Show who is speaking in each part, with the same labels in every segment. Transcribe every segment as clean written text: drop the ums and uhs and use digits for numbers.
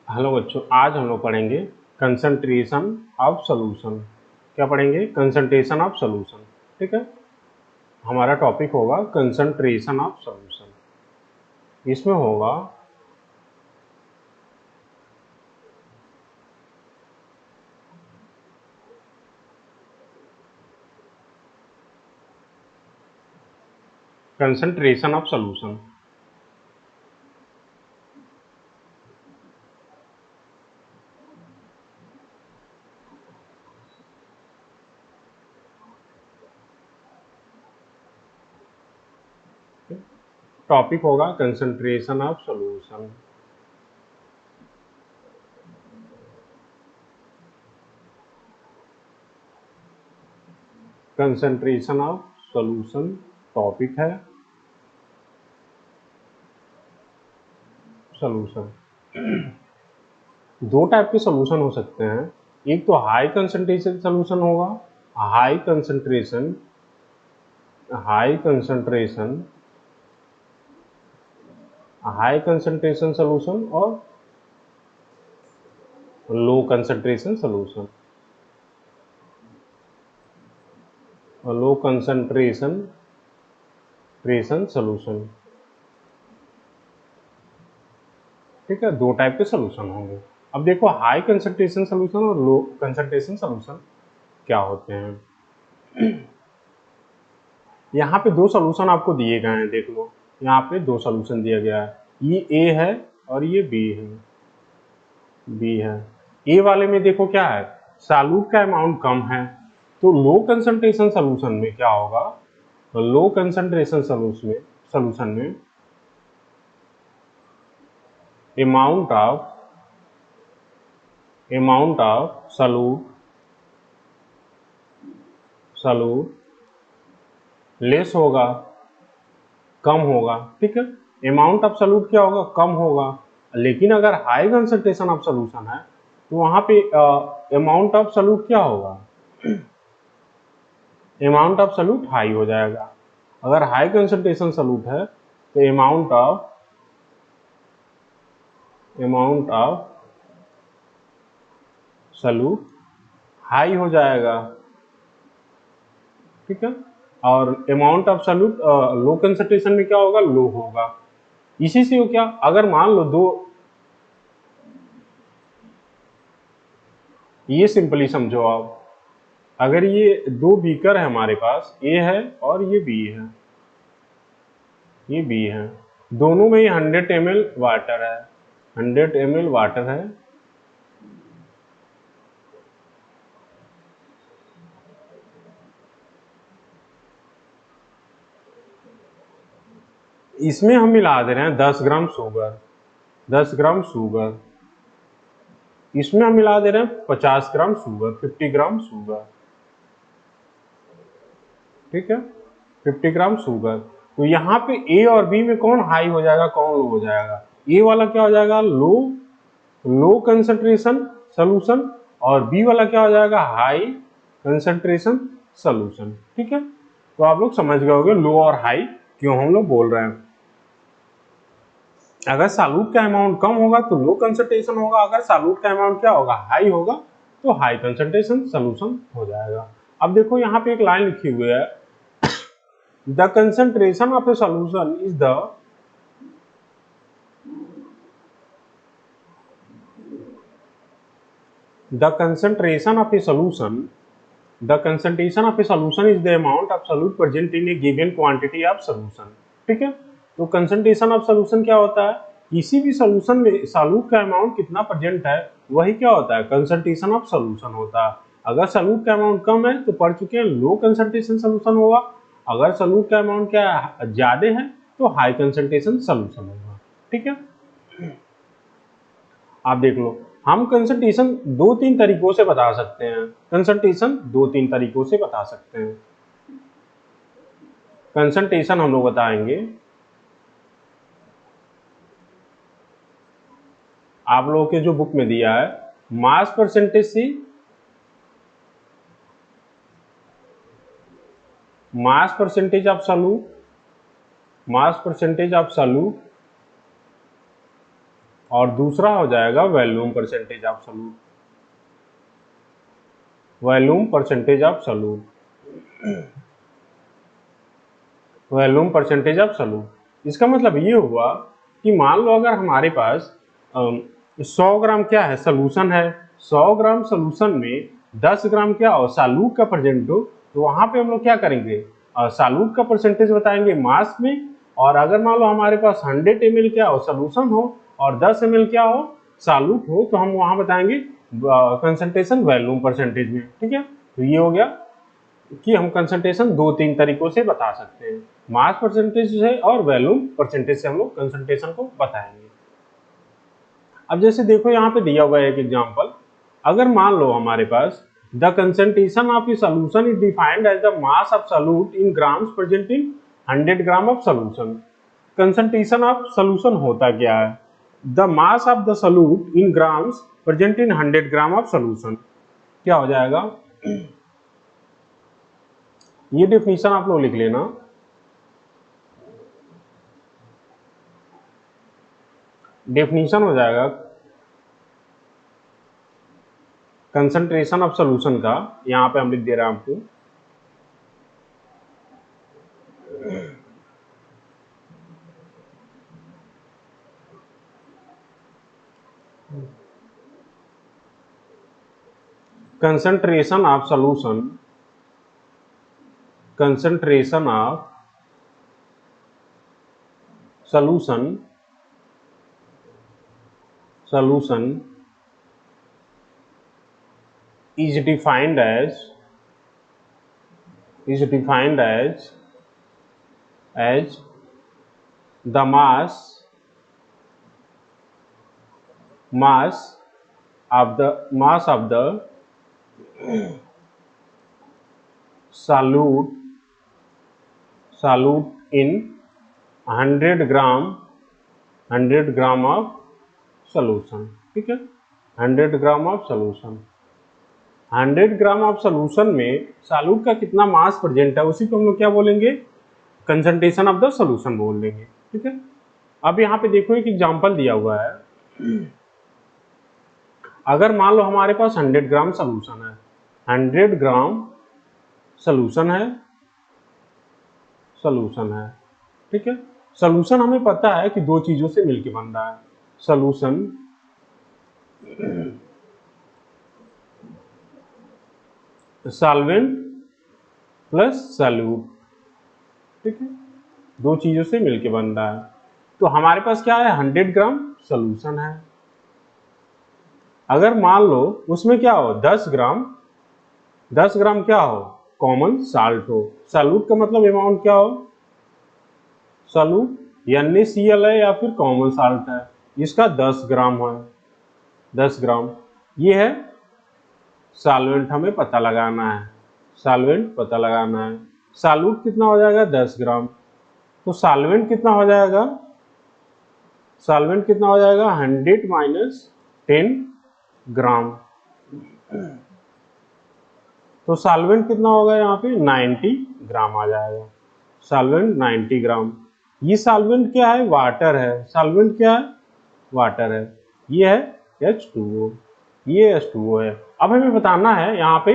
Speaker 1: Hello बच्चों, आज हम लोग पढ़ेंगे कंसंट्रेशन ऑफ सॉल्यूशन। क्या पढ़ेंगे? Concentration of solution. ठीक है, हमारा टॉपिक होगा कंसंट्रेशन ऑफ सॉल्यूशन। इसमें होगा कंसंट्रेशन ऑफ सॉल्यूशन। टॉपिक होगा concentration of solution. Concentration of solution topic है। सॉल्यूशन दो टाइप के सॉल्यूशन हो सकते हैं। एक तो हाई कंसंट्रेशन सॉल्यूशन होगा। High concentration high concentration high concentration solution और low concentration solution. Low concentration solution. ठीक है, दो टाइप के सॉल्यूशन होंगे। अब देखो, हाई कंसंट्रेशन सॉल्यूशन और लो कंसंट्रेशन सॉल्यूशन क्या होते हैं। यहाँ पे दो सॉल्यूशन आपको दिए गए हैं, देख लो। यहाँ पे दो सॉल्यूशन दिया गया है, ये ए है और ये बी है। ए वाले में देखो क्या है, सॉल्यूट का अमाउंट कम है। तो लो कंसंट्रेशन सॉल्यूशन में क्या होगा? लो कंसंट्रेशन सॉल्यूशन में amount of solute लेस होगा, कम होगा। ठीक है, अमाउंट ऑफ सॉल्यूट क्या होगा? कम होगा। लेकिन अगर हाई कंसंट्रेशन ऑफ सॉल्यूशन है तो वहां पे अमाउंट ऑफ सॉल्यूट क्या होगा? अमाउंट ऑफ सॉल्यूट हाई हो जाएगा। अगर हाई कंसंट्रेशन सॉल्यूट है तो अमाउंट ऑफ सॉल्यूट हाई हो जाएगा। ठीक है, और amount of solute low concentration में क्या होगा? लो होगा। इसी से क्या, अगर मान लो दो, ये सिंपली समझो आप, अगर ये दो बीकर है हमारे पास, ए है और ये बी है, दोनों में ही 100 ml वाटर है, 100 ml वाटर है। इसमें हम मिला दे रहे हैं 10 ग्राम शुगर, 10 ग्राम शुगर। इसमें हम मिला दे रहे हैं 50 ग्राम शुगर, 50 ग्राम शुगर। ठीक है, 50 ग्राम शुगर। तो यहाँ पे ए और बी में कौन हाई हो जाएगा, कौन लो हो जाएगा? ए वाला क्या हो जाएगा? लो कंसंट्रेशन सोल्यूशन, और बी वाला क्या हो जाएगा? High concentration solution. ठीक है, तो आप लोग समझ गए होंगे लो और हाई क्यों हम लोग बोल रहे हैं। अगर सॉल्यूट का अमाउंट कम होगा तो लो कंसंट्रेशन होगा, अगर सॉल्यूट का अमाउंट क्या होगा? हाई होगा, तो हाई कंसंट्रेशन सोल्यूशन हो जाएगा। अब देखो यहाँ पे एक लाइन लिखी हुई है, the concentration of a solution is the concentration of a solution The concentration of a solution is the amount of solute present in a given quantity of solution। ठीक है, तो concentration of solution क्या होता है? किसी भी solution में solute का अमाउंट कितना प्रेजेंट है, वही क्या होता है? कंसंट्रेशन ऑफ सॉल्यूशन होता है। अगर सॉल्यूट का अमाउंट कम है तो पढ़ चुके हैं लो कंसंट्रेशन सॉल्यूशन होगा। अगर सॉल्यूट का अमाउंट क्या ज्यादा है तो हाई कंसंट्रेशन सॉल्यूशन होगा। ठीक है, आप देख लो, हम कंसंट्रेशन दो तीन तरीकों से बता सकते हैं। कंसंट्रेशन दो तीन तरीकों से बता सकते हैं। कंसंट्रेशन हम लोग बताएंगे, आप लोगों के जो बुक में दिया है, मास परसेंटेज से, mass percentage of solute, mass percentage of solute और दूसरा हो जाएगा volume percentage of solute, volume percentage of solute, volume percentage of solute. इसका मतलब ये हुआ कि मान लो अगर हमारे पास 100 ग्राम क्या है सॉल्यूशन है, 100 ग्राम सॉल्यूशन में 10 ग्राम क्या हो सॉल्यूट का प्रेजेंट हो, तो वहां पे हम लोग क्या करेंगे सॉल्यूट का परसेंटेज बताएंगे मास में। और अगर मान लो हमारे पास 100 ml क्या हो सॉल्यूशन हो और 10 ml क्या हो सॉल्यूट हो, तो हम वहां बताएंगे कंसंट्रेशन वॉल्यूम परसेंटेज में। ठीक है, तो ये हो गया कि हम कंसंट्रेशन 2-3 तरीकों से बता सकते हैं, मास परसेंटेज से और वॉल्यूम परसेंटेज से हम लोग कंसंट्रेशन को बताएंगे। अब जैसे देखो यहाँ पे दिया हुआ है एक एग्जांपल, अगर मान लो हमारे पास the concentration of a solution is defined as the mass of solute in grams present in 100 gram of solution. Concentration of solution होता क्या है, the mass of the solute in grams present in 100 gram of solution. क्या हो जाएगा, ये definition आप लोग लिख लेना। डेफिनेशन हो जाएगा कंसंट्रेशन ऑफ सॉल्यूशन का, यहां पे हम लिख दे रहे हैं आपको, concentration of solution, concentration of solution is defined as the mass of the solute in 100 gram of solution. ठीक है, 100 gram of solution, 100 gram of solution में सॉल्यूट का कितना मास प्रेजेंट है उसी को हम लोग क्या बोलेंगे, कंसंट्रेशन ऑफ द सॉल्यूशन बोल देंगे। ठीक है, अब यहाँ पे देखो एक एग्जांपल दिया हुआ है, अगर मान लो हमारे पास 100 ग्राम सॉल्यूशन है, 100 ग्राम सॉल्यूशन है, ठीक है। सॉल्यूशन हमें पता है कि दो चीजों से मिलके बन रहा है, सॉल्यूशन सॉल्वेंट प्लस सॉल्यूट, ठीक है, दो चीजों से मिलके बन रहा है। तो हमारे पास क्या है, 100 ग्राम सॉल्यूशन है। अगर मान लो उसमें क्या हो 10 ग्राम क्या हो कॉमन साल्ट हो, सॉल्यूट का मतलब अमाउंट क्या हो, सॉल्यूट NaCl है या फिर कॉमन साल्ट है, इसका 10 ग्राम है, 10 ग्राम। ये है सॉल्वेंट, हमें पता लगाना है, सॉल्वेंट पता लगाना है। सॉल्यूट कितना हो जाएगा 10 ग्राम, तो सॉल्वेंट कितना हो जाएगा, सॉल्वेंट कितना हो जाएगा 100 माइनस 10 ग्राम, तो सॉल्वेंट कितना होगा यहाँ पे 90 ग्राम आ जाएगा, सॉल्वेंट 90 ग्राम। ये सॉल्वेंट क्या है, वाटर है, सॉल्वेंट क्या है, वाटर है, ये है H2O, ये H2O है। अब हमें बताना है यहाँ पे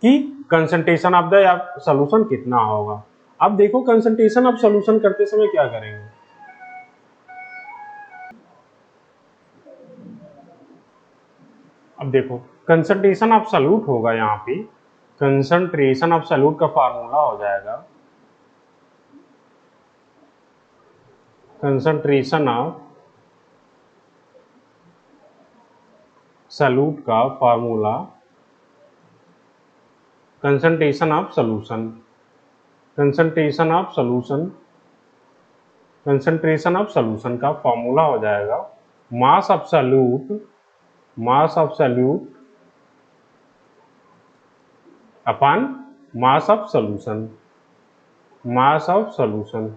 Speaker 1: कि कंसंट्रेशन ऑफ द सॉल्यूशन कितना होगा। अब देखो कंसंट्रेशन ऑफ सॉल्यूशन करते समय क्या करेंगे, अब देखो कंसंट्रेशन ऑफ सॉल्यूट होगा, यहाँ पे कंसंट्रेशन ऑफ सॉल्यूट का फार्मूला हो जाएगा, कंसंट्रेशन ऑफ सॉल्यूट का formula, concentration of solution, concentration of solution, concentration of solution का फार्मूला हो जाएगा मास of solute, mass of solute upon mass of solution, mass of solution,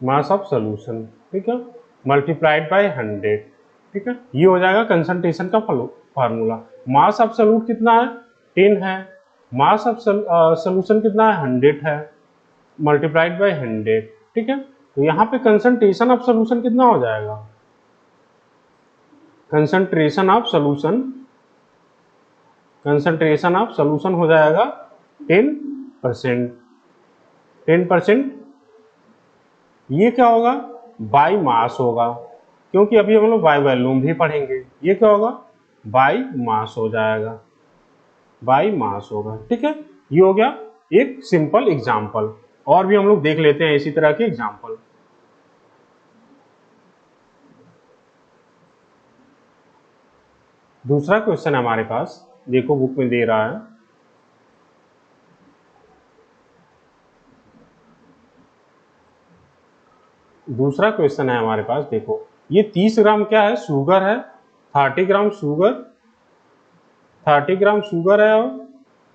Speaker 1: mass of solution, ठीक है, multiplied by 100, ठीक है। ये हो जाएगा कंसंट्रेशन का फार्मूला। मास ऑफ सॉल्यूट कितना है 10 है, मास ऑफ सॉल्यूशन कितना है 100 है, मल्टीप्लाइड बाय 100, ठीक है। तो यहाँ पे कंसंट्रेशन ऑफ सोल्यूशन कितना हो जाएगा, कंसंट्रेशन ऑफ सोल्यूशन हो जाएगा 10%। 10% ये क्या होगा, बाई मास होगा, क्योंकि अभी हम लोग बाई वॉल्यूम भी पढ़ेंगे। ये क्या होगा, बाई मास हो जाएगा, बाई मास होगा। ठीक है, ये हो गया एक सिंपल एग्जाम्पल। और भी हम लोग देख लेते हैं इसी तरह के एग्जाम्पल। दूसरा क्वेश्चन है हमारे पास, देखो बुक में दे रहा है। दूसरा क्वेश्चन है हमारे पास, देखो ये 30 ग्राम क्या है, शुगर है। 30 ग्राम शुगर, 30 ग्राम शुगर है और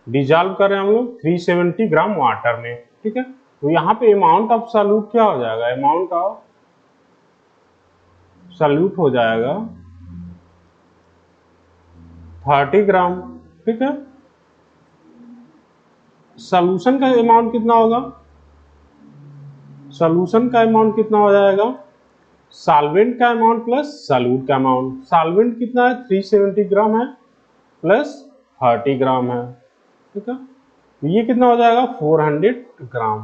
Speaker 1: डिजॉल्व कर रहे हैं हम लोग 370 ग्राम वाटर में। ठीक है, तो यहाँ पे अमाउंट ऑफ सॉल्यूट क्या हो जाएगा, अमाउंट ऑफ सॉल्यूट हो जाएगा 30 ग्राम। ठीक है, सॉल्यूशन का अमाउंट कितना होगा, सॉल्यूशन का अमाउंट कितना हो जाएगा, सॉल्वेंट का अमाउंट प्लस सॉल्यूट का अमाउंट। सॉल्वेंट कितना है, 370 ग्राम है प्लस 30 ग्राम है। ठीक है, तो ये कितना हो जाएगा, 400 ग्राम,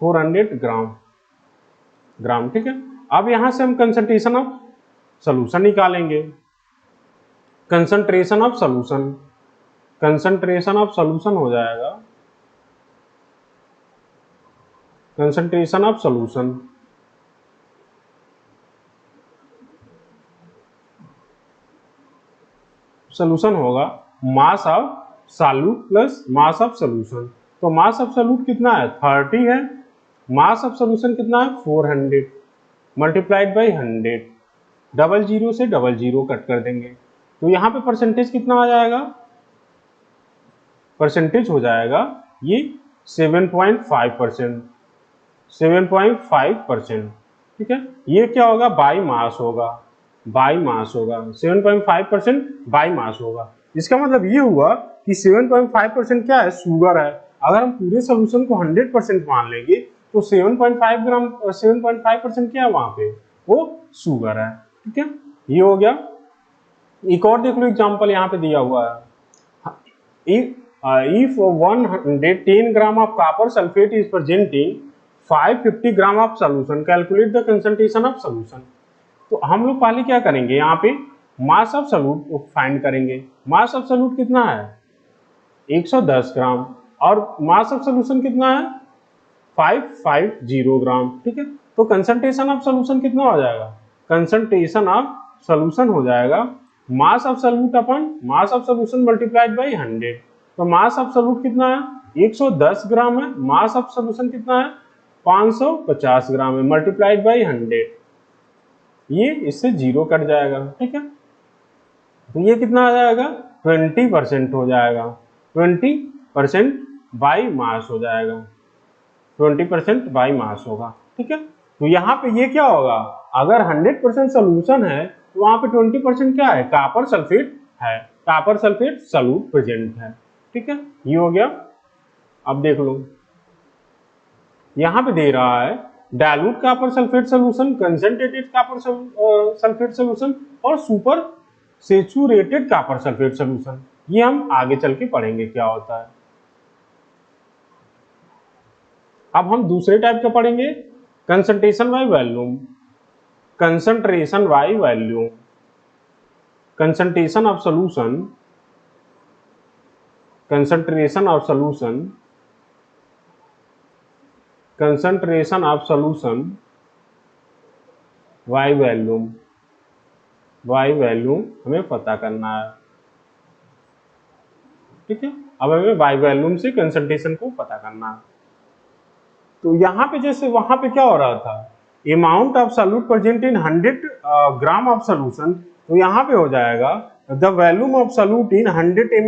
Speaker 1: 400 ग्राम। ठीक है, अब यहां से हम कंसंट्रेशन ऑफ सॉल्यूशन निकालेंगे। Concentration of solution, concentration of solution हो जाएगा, कंसंट्रेशन ऑफ सॉल्यूशन सॉल्यूशन होगा मास of solute plus mass of solution. तो मास ऑफ सॉल्यूट कितना है, 30 है, मास ऑफ सॉल्यूशन कितना है, 400 मल्टीप्लाइड बाई 100। डबल जीरो से डबल जीरो कट कर देंगे, तो यहाँ पे परसेंटेज कितना आ जाएगा, परसेंटेज हो जाएगा ये 7.5%, 7.5%। ठीक है, ये क्या होगा, बाई मास होगा, बाई मास होगा, 7.5% बाई मास होगा। इसका मतलब ये हुआ कि 7.5% क्या है, शुगर है। अगर हम पूरे सोल्यूशन को 100% मान लेंगे तो 7.5 ग्राम 7.5% क्या है वहां पे, वो शुगर है। ठीक है, ये हो गया। एक और देख लो एग्जांपल यहाँ पे दिया हुआ है। If 110 gram of copper sulfate is present in 550 gram of solution, calculate the concentration of solution। तो हम लोग पहले क्या करेंगे, यहाँ पे मास ऑफ सॉल्यूट फाइंड करेंगे। मास ऑफ सॉल्यूट कितना है, 110 ग्राम, और मास ऑफ सॉल्यूशन कितना है, 550 ग्राम। ठीक है, तो कंसंट्रेशन ऑफ सॉल्यूशन कितना हो जाएगा, कंसंट्रेशन ऑफ सॉल्यूशन हो जाएगा मास of solute upon mass of solution multiplied by 100। तो मास ऑफ सॉल्यूट कितना है, 110 ग्राम है, मास ऑफ सॉल्यूशन कितना है, 550 ग्राम है, मल्टीप्लाइड बाई 100। ये इससे जीरो कट जाएगा। ठीक है, तो ये कितना आ जाएगा, 20% हो जाएगा, 20% बाई मास हो जाएगा, 20% बाई मास होगा। ठीक है, तो यहाँ पे ये क्या होगा, अगर 100% सोल्यूशन है तो वहां पे 20% क्या है, कॉपर सल्फेट है, कॉपर सल्फेट सॉल्यूट प्रेजेंट है। ठीक है, ये हो गया। अब देख लो यहाँ पे दे रहा है dilute copper sulphate solution, concentrated copper sulphate solution और super saturated copper sulphate solution. ये हम आगे चल के पढ़ेंगे क्या होता है। अब हम दूसरे टाइप का पढ़ेंगे, concentration by volume, concentration by volume, concentration of solution, concentration of solution, concentration of solution by volume, by volume हमें पता करना है। ठीक है, अब हमें बाय वॉल्यूम से कंसंट्रेशन को पता करना है। तो यहाँ पे जैसे वहां पे क्या हो रहा था, amount of solute present in 100 gram of solution, तो यहाँ पे हो जाएगा the volume of solute in 100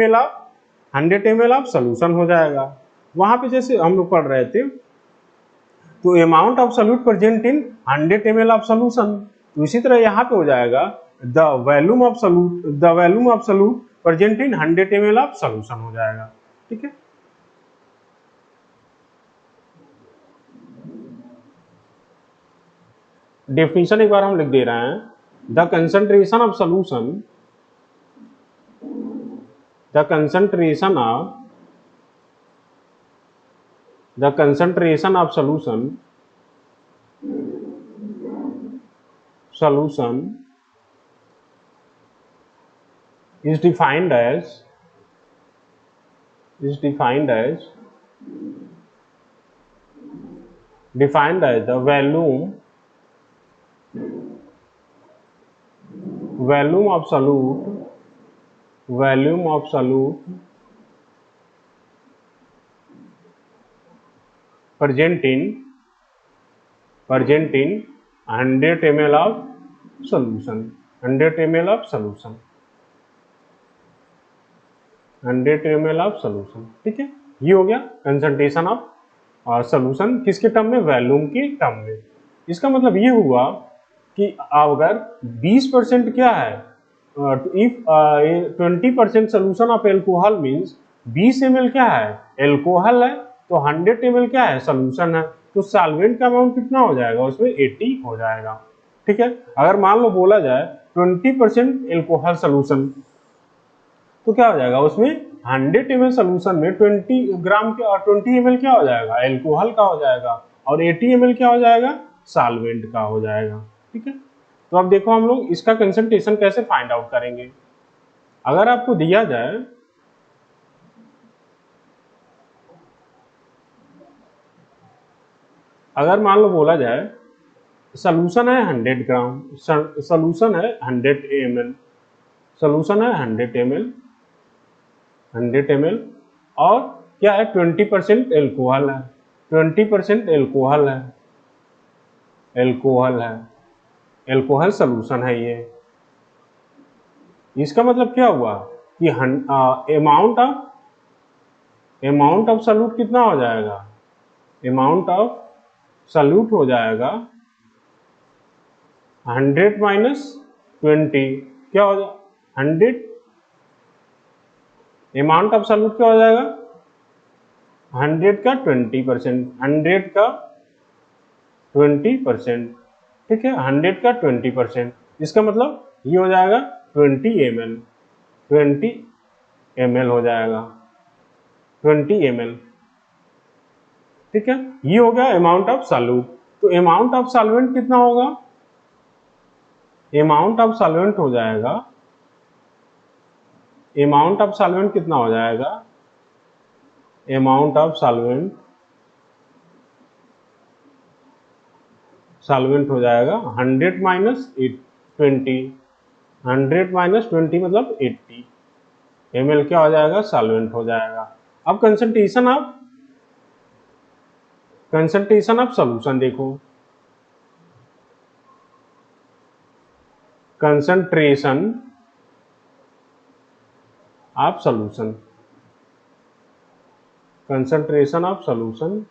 Speaker 1: ml of solution हो जाएगा। वहां पे जैसे हम लोग पढ़ रहे थे, तो amount of solute present in 100 ml of solution, तो इसी तरह यहाँ पे हो जाएगा the volume of solute present in 100 ml of solution हो जाएगा। ठीक है, डेफिनेशन एक बार हम लिख दे रहे हैं, the concentration of solution, the concentration of solution is defined as the volume of solute present in 100 ml of solution, 100 ml of solution, 100 ml of solution। ठीक है, ये हो गया कंसंट्रेशन ऑफ सोल्यूशन, किसके टर्म में, वॉल्यूम के term में। इसका मतलब ये हुआ कि अगर 20% क्या है, if 20% solution of alcohol means 20 ml क्या है, एल्कोहल है, तो 100 ml क्या है, सोल्यूशन है, तो सॉल्वेंट का अमाउंट कितना हो जाएगा, उसमें 80 हो जाएगा। ठीक है, अगर मान लो बोला जाए 20% एल्कोहल सोल्यूशन, तो क्या हो जाएगा, उसमें 100 ml सोल्यूशन में 20 ग्राम के और 20 ml क्या हो जाएगा, एल्कोहल का हो जाएगा, और 80 ml क्या हो जाएगा, सॉल्वेंट का हो जाएगा। ठीक है, तो अब देखो हम लोग इसका कंसंट्रेशन कैसे फाइंड आउट करेंगे। अगर आपको दिया जाए, अगर मान लो बोला जाए सोल्यूशन है 100 ग्राम, सोल्यूशन है 100 ml, सोल्यूशन है 100 ml, 100 ml, और क्या है 20% एल्कोहल है, 20% एल्कोहल है, एल्कोहल सोल्यूशन है ये। इसका मतलब क्या हुआ कि अमाउंट ऑफ सॉल्यूट कितना हो जाएगा, अमाउंट ऑफ सॉल्यूट हो जाएगा 100 माइनस 20, क्या हो जाएगा 100, अमाउंट ऑफ सॉल्यूट क्या हो जाएगा 100 का 20%, 100 का 20%। ठीक है, 100 का 20%, इसका मतलब ये हो जाएगा 20 ml, 20 ml हो जाएगा, 20 ml। ठीक है, ये हो गया अमाउंट ऑफ सॉल्यूट। तो अमाउंट ऑफ सॉल्वेंट कितना होगा, अमाउंट ऑफ सॉल्वेंट हो जाएगा, अमाउंट ऑफ सॉल्वेंट कितना हो जाएगा, अमाउंट ऑफ सॉल्वेंट हो जाएगा 100 माइनस 20, 100 माइनस 20 मतलब 80 ml क्या हो जाएगा, सॉल्वेंट हो जाएगा। अब कंसंट्रेशन ऑफ सॉल्यूशन देखो, concentration of solution, concentration of solution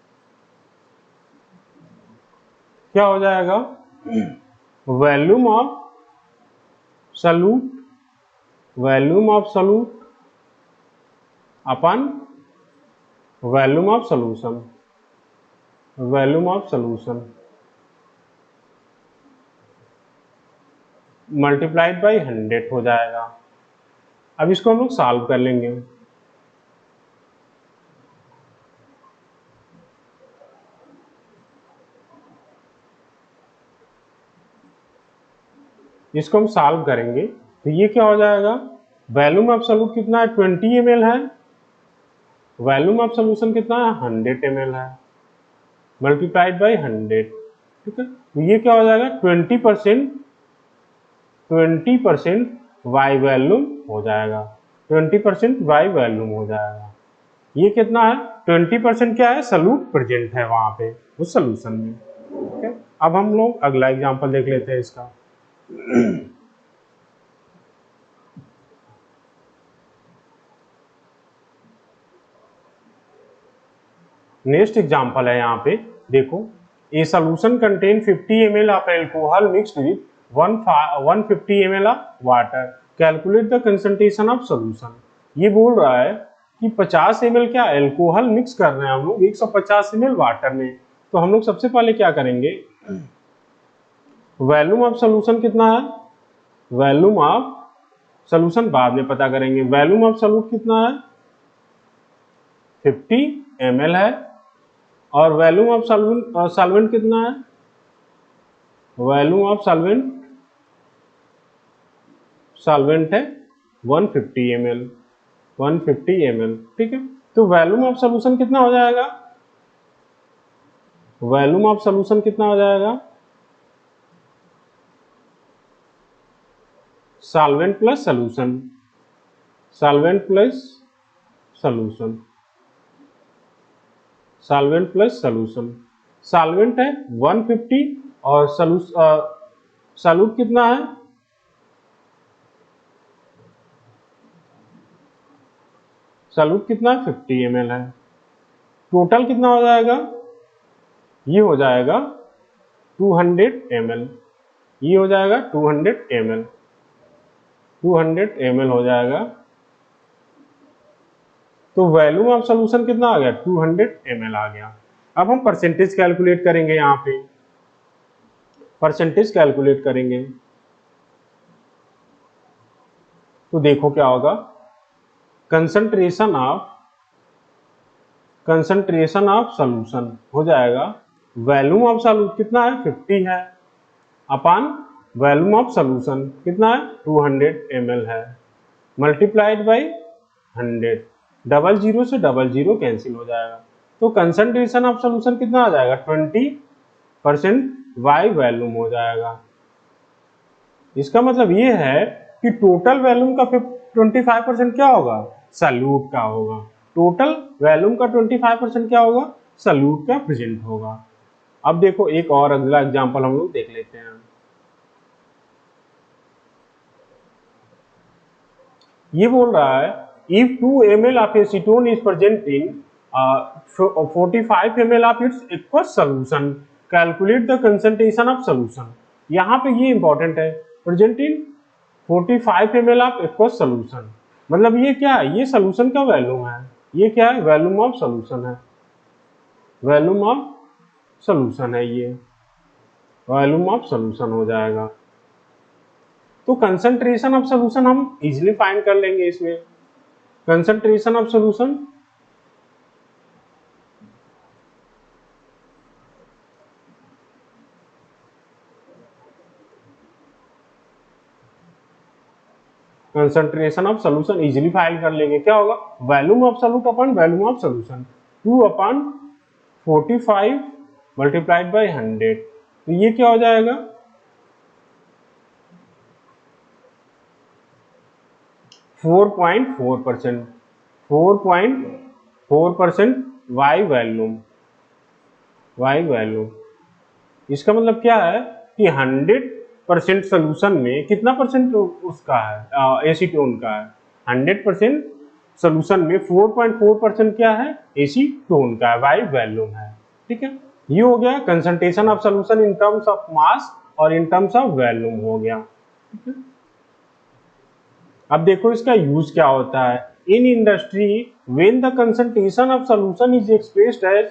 Speaker 1: क्या हो जाएगा, volume of solute upon volume of solution, multiplied by 100 हो जाएगा। अब इसको हम लोग सॉल्व कर लेंगे। इसको हम सॉल्व करेंगे तो ये क्या हो जाएगा, वॉल्यूम ऑफ सॉल्यूट कितना है 20 ml है, वॉल्यूम ऑफ सॉल्यूशन कितना है 100 ml है, मल्टीप्लाइड बाई 100। ठीक है, तो ये क्या हो जाएगा 20% वाई वॉल्यूम हो जाएगा, 20% वाई वॉल्यूम हो जाएगा। ये कितना है 20% क्या है, सॉल्यूट प्रेजेंट है वहां पे उस सॉल्यूशन में। ठीक है, अब हम लोग अगला एग्जांपल देख लेते हैं इसका। नेक्स्ट एग्जांपल है, यहाँ पे देखो, ए solution contain 50 ml of alcohol mixed with 150 ml of water, calculate the concentration of solution. ये बोल रहा है कि 50 ml क्या एल्कोहल मिक्स कर रहे हैं हम लोग 150 ml वाटर में। तो हम लोग सबसे पहले क्या करेंगे, वॉल्यूम ऑफ सोल्यूशन कितना है, वॉल्यूम ऑफ सोल्यूशन बाद में पता करेंगे। वॉल्यूम ऑफ सॉल्यूट कितना है, 50 ml है। और वॉल्यूम ऑफ सॉल्वेंट कितना है, वॉल्यूम ऑफ सॉल्वेंट है 150 ml, 150 ml। ठीक है, तो वॉल्यूम ऑफ सॉल्यूशन कितना हो जाएगा, वॉल्यूम ऑफ सॉल्यूशन कितना हो जाएगा, solvent plus solution, solvent plus solution, solvent plus solution. Solvent है 150 और सॉल्यूट कितना है, सॉल्यूट कितना है 50 ml है। टोटल कितना हो जाएगा, ये हो जाएगा 200 ml, ये हो जाएगा 200 ml, 200 ml हो जाएगा। तो वॉल्यूम ऑफ सॉल्यूशन कितना आ गया, 200 ml आ गया। अब हम परसेंटेज कैलकुलेट करेंगे, यहाँ पे परसेंटेज कैलकुलेट करेंगे तो देखो क्या होगा, कंसंट्रेशन ऑफ सॉल्यूशन हो जाएगा, वॉल्यूम ऑफ सॉल्यूट कितना है 50 है, अपान वॉल्यूम ऑफ सॉल्यूशन कितना है 200 ml है, मल्टीप्लाइड बाई 100, डबल जीरो से डबल जीरो कैंसिल हो जाएगा। तो कंसंट्रेशन ऑफ सॉल्यूशन कितना आ जाएगा, 20% बाई वॉल्यूम हो जाएगा। इसका मतलब ये है कि टोटल वॉल्यूम का 25% क्या होगा, सॉल्यूट का होगा। टोटल वॉल्यूम का 25% क्या होगा, सॉल्यूट का प्रेजेंट होगा। अब देखो एक और अगला एग्जांपल हम लोग देख लेते हैं। ये बोल रहा है if 2 ml of acetone is present in 45 ml of its aqueous solution, calculate the concentration of solution। यहाँ पे ये इंपॉर्टेंट है, present in 45 ml of aqueous solution, मतलब ये क्या है, ये सोल्यूशन का वॉल्यूम है, ये क्या है, वॉल्यूम ऑफ सोल्यूशन है, वॉल्यूम ऑफ सोल्यूशन है, ये वॉल्यूम ऑफ सोल्यूशन हो जाएगा। तो कंसंट्रेशन ऑफ सोल्यूशन हम इजीली फाइंड कर लेंगे इसमें। Concentration of solution concentration of solution easily find कर लेंगे, क्या होगा, volume of solute upon volume of solution, 2/45 multiplied by 100। तो ये क्या हो जाएगा, 4.4%, 4.4% वाई वॉल्यूम। इसका मतलब क्या है कि 100% सोल्यूशन में कितना परसेंट उसका है, एसीटोन का है, 100% सोल्यूशन में 4.4% क्या है, एसीटोन का है, वाई वॉल्यूम है। ठीक है, ये हो गया concentration of solution in terms of mass और इन टर्म्स ऑफ वॉल्यूम हो गया। ठीक है, अब देखो इसका यूज क्या होता है। In industry when the concentration of solution is expressed as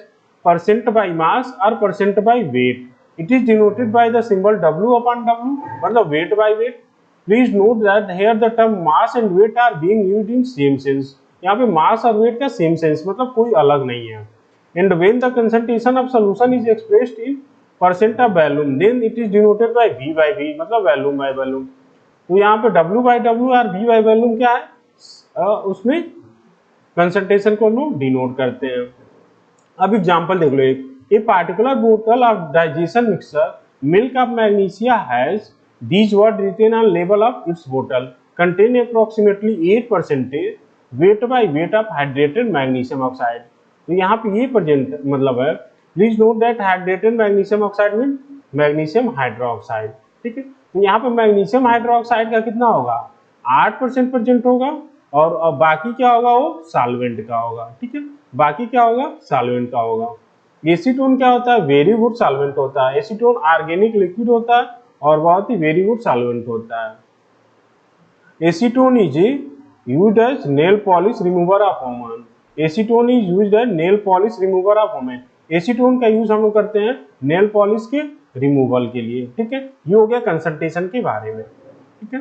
Speaker 1: percent by mass और percent by weight, it is denoted by the symbol W upon W, मतलब weight by weight. Please note that here the term mass and weight are being used in same sense. यहाँ पे मास और wait का same sense, मतलब कोई अलग नहीं है। And when the concentration of solution is expressed in percent of volume then it is denoted by V by V, मतलब वॉल्यूम बाय वॉल्यूम। तो यहाँ पे W by W और V by वॉल्यूम क्या है, उसमें कंसंट्रेशन को हम लोग डिनोट करते हैं। अब एग्जांपल देख लो, एक ए पार्टिकुलर बोतल of digestion mixture milk of magnesia has these word written on label of its बोतल contain approximately 8% weight by weight of hydrated magnesium oxide. तो यहाँ पे ये प्रेजेंट मतलब है, please note that hydrated magnesium oxide mean magnesium hydroxide. ठीक है, तो यहाँ पे मैग्नीशियम हाइड्रोक्साइड का कितना होगा, 8% प्रेजेंट होगा, और बाकी क्या होगा, वो सॉल्वेंट का होगा। ठीक है, बाकी क्या होगा, सॉल्वेंट का होगा। एसीटोन क्या होता है, वेरी गुड सॉल्वेंट होता है। एसीटोन ऑर्गेनिक लिक्विड होता है और बहुत ही वेरी गुड सॉल्वेंट होता है। Acetone is used as nail polish remover of women. Acetone is used as nail polish remover of women. Acetone का यूज हम लोग करते हैं नेल पॉलिश के रिमूवल के लिए। ठीक है, ये हो गया कंसंट्रेशन के बारे में। ठीक है।